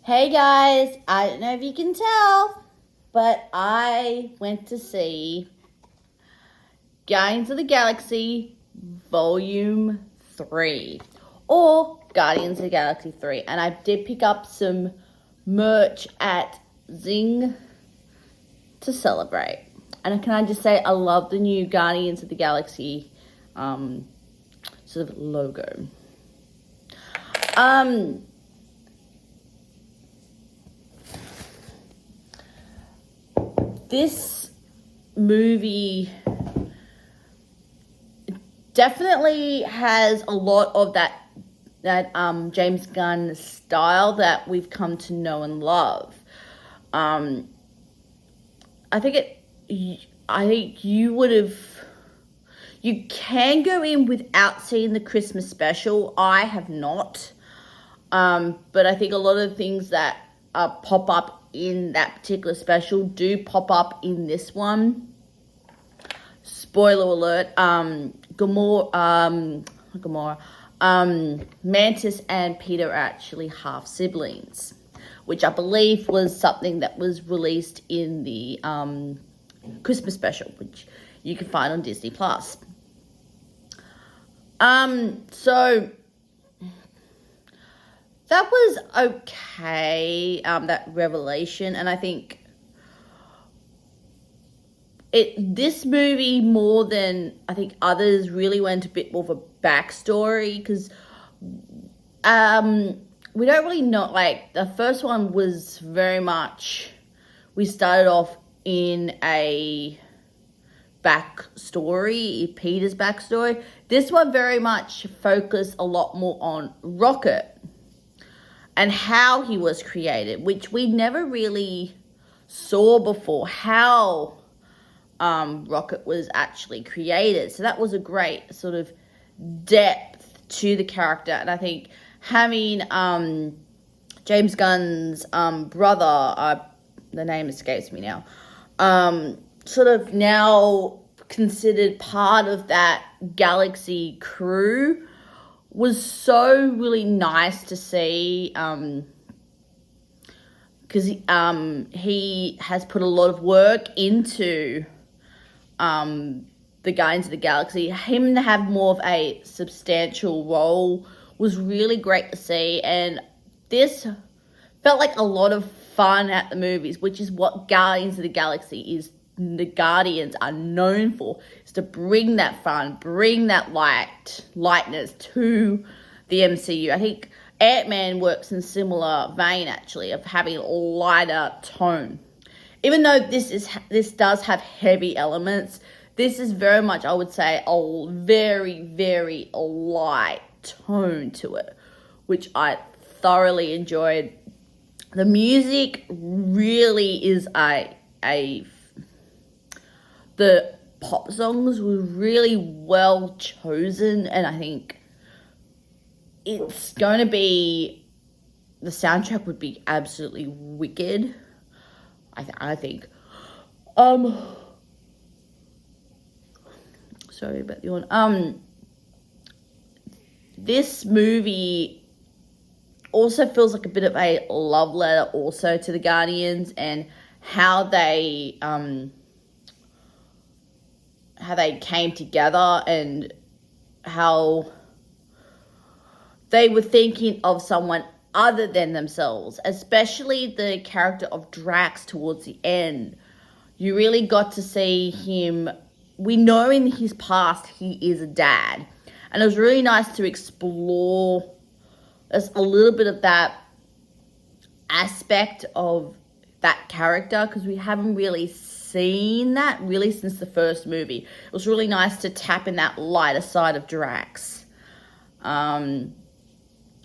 Hey guys, I don't know if you can tell, but I went to see Guardians of the Galaxy Volume 3 or Guardians of the Galaxy 3, and I did pick up some merch at Zing to celebrate. And can I just say, I love the new Guardians of the Galaxy sort of logo. This movie definitely has a lot of that James Gunn style that we've come to know and love. I think you can go in without seeing the Christmas special. I have not. But I think a lot of the things that pop up in that particular special do pop up in this one. Spoiler alert, Mantis and Peter are actually half siblings, which I believe was something that was released in the Christmas special, which you can find on Disney Plus. So that was okay, that revelation, and I think this movie, more than I think others, really went a bit more of a backstory, because we don't really know, like, the first one was very much, we started off in a backstory, Peter's backstory. This one very much focused a lot more on Rocket and how he was created, which we never really saw before, how Rocket was actually created. So that was a great sort of depth to the character. And I think having James Gunn's brother, the name escapes me now, sort of now considered part of that Galaxy crew was so really nice to see, because he has put a lot of work into the Guardians of the Galaxy. Him to have more of a substantial role was really great to see, and this felt like a lot of fun at the movies, which is what Guardians of the Galaxy is. The Guardians are known for, is to bring that fun, bring that lightness to the MCU. I think Ant-Man works in similar vein, actually, of having a lighter tone. Even though this does have heavy elements, this is very much, I would say, a very, very light tone to it, which I thoroughly enjoyed. The music really is the pop songs were really well chosen, and I think it's going to be, the soundtrack would be absolutely wicked. I think. Sorry about the yawn. This movie also feels like a bit of a love letter also to the Guardians, and how they came together, and how they were thinking of someone other than themselves, especially the character of Drax towards the end. You really got to see him. We know in his past he is a dad, and it was really nice to explore a little bit of that aspect of that character, because we haven't really seen that really since the first movie. It was really nice to tap in that lighter side of Drax.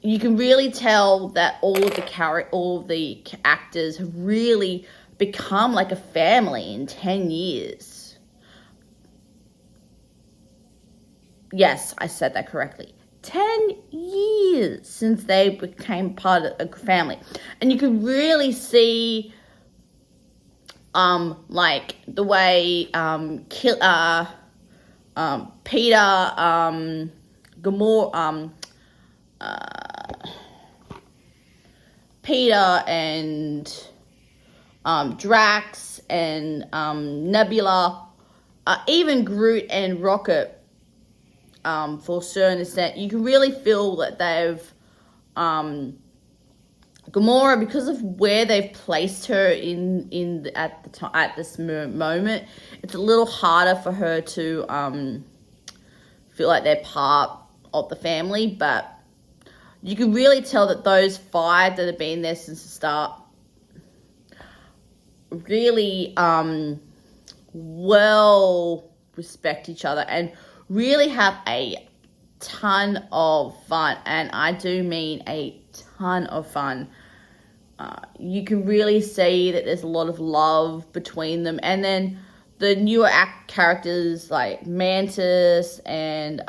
You can really tell that all of the actors have really become like a family in 10 years. Yes, I said that correctly. 10 years since they became part of a family. And you can really see like the way Peter, Gamora, Peter and Drax and Nebula, even Groot and Rocket, for a certain extent. You can really feel that they've Gamora, because of where they've placed her at this moment, it's a little harder for her to feel like they're part of the family. But you can really tell that those 5 that have been there since the start really well respect each other and really have a ton of fun. And I do mean a ton of fun. You can really see that there's a lot of love between them. And then the newer characters like Mantis and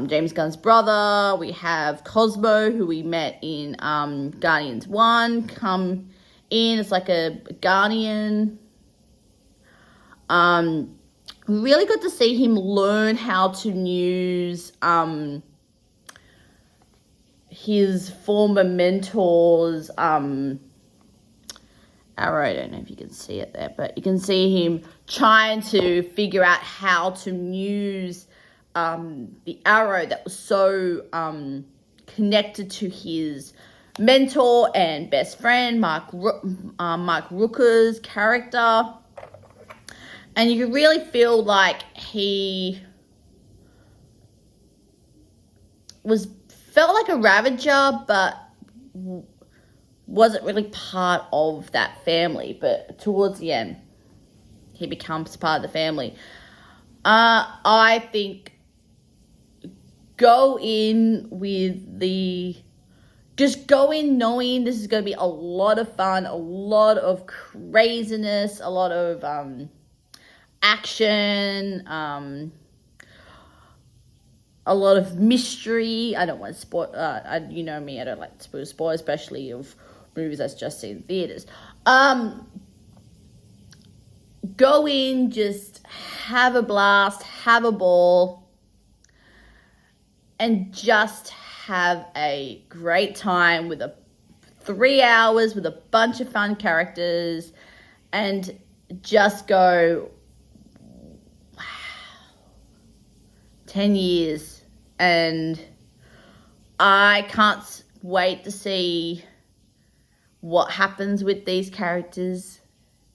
James Gunn's brother. We have Cosmo, who we met in Guardians 1, come in as like a Guardian. We really got to see him learn how to use his former mentor's arrow. I don't know if you can see it there, but you can see him trying to figure out how to use the arrow that was so connected to his mentor and best friend, Mark Rooker's character. And you can really feel like he felt like a Ravager, but wasn't really part of that family. But towards the end, he becomes part of the family. I think go in knowing this is going to be a lot of fun, a lot of craziness, a lot of action, a lot of mystery. I don't want to spoil, you know me, I don't like to spoil, especially of movies I've just seen in theaters. Go in, just have a blast, have a ball, and just have a great time with 3 hours with a bunch of fun characters, and just go, wow, 10 years, and I can't wait to see what happens with these characters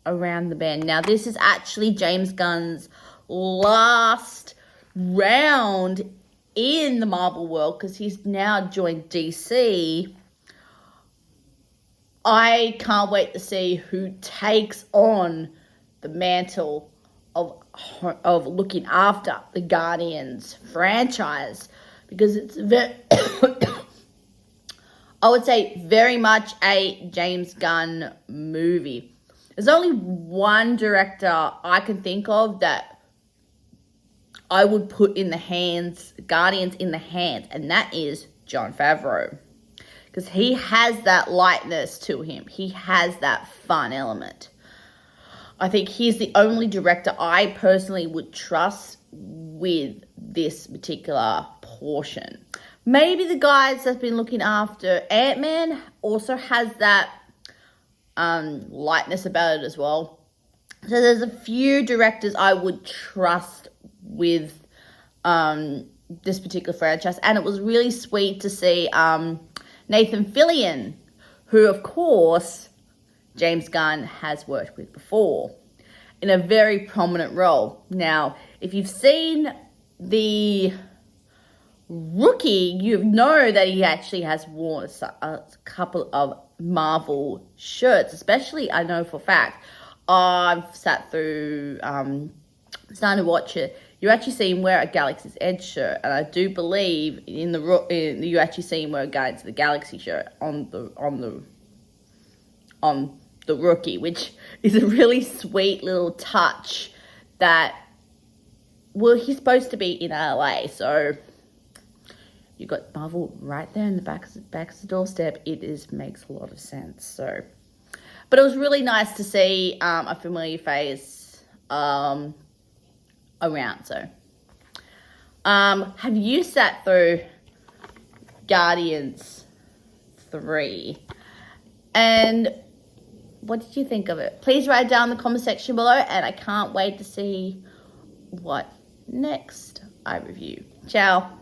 around the bend. Now, this is actually James Gunn's last round in the Marvel world, because he's now joined DC. I can't wait to see who takes on the mantle of looking after the Guardians franchise, because it's I would say very much a James Gunn movie. There's only one director I can think of that I would put in the hands, Guardians in the hands, and that is Jon Favreau. Because he has that lightness to him. He has that fun element. I think he's the only director I personally would trust with this particular portion. Maybe the guys that's been looking after Ant-Man also has that lightness about it as well. So there's a few directors I would trust with this particular franchise. And it was really sweet to see Nathan Fillion, who, of course, James Gunn has worked with before, in a very prominent role. Now, if you've seen the Rookie, you know that he actually has worn a couple of Marvel shirts, especially, I know for a fact, I've sat through, starting to watch it, you actually see him wear a Galaxy's Edge shirt, and I do believe you actually see him wear a Guardians of the Galaxy shirt on the Rookie, which is a really sweet little touch that, well, he's supposed to be in LA, so you got Marvel right there in the back of the doorstep. It makes a lot of sense. So, but it was really nice to see a familiar face around. So, have you sat through Guardians 3. And what did you think of it? Please write it down in the comment section below, and I can't wait to see what next I review. Ciao.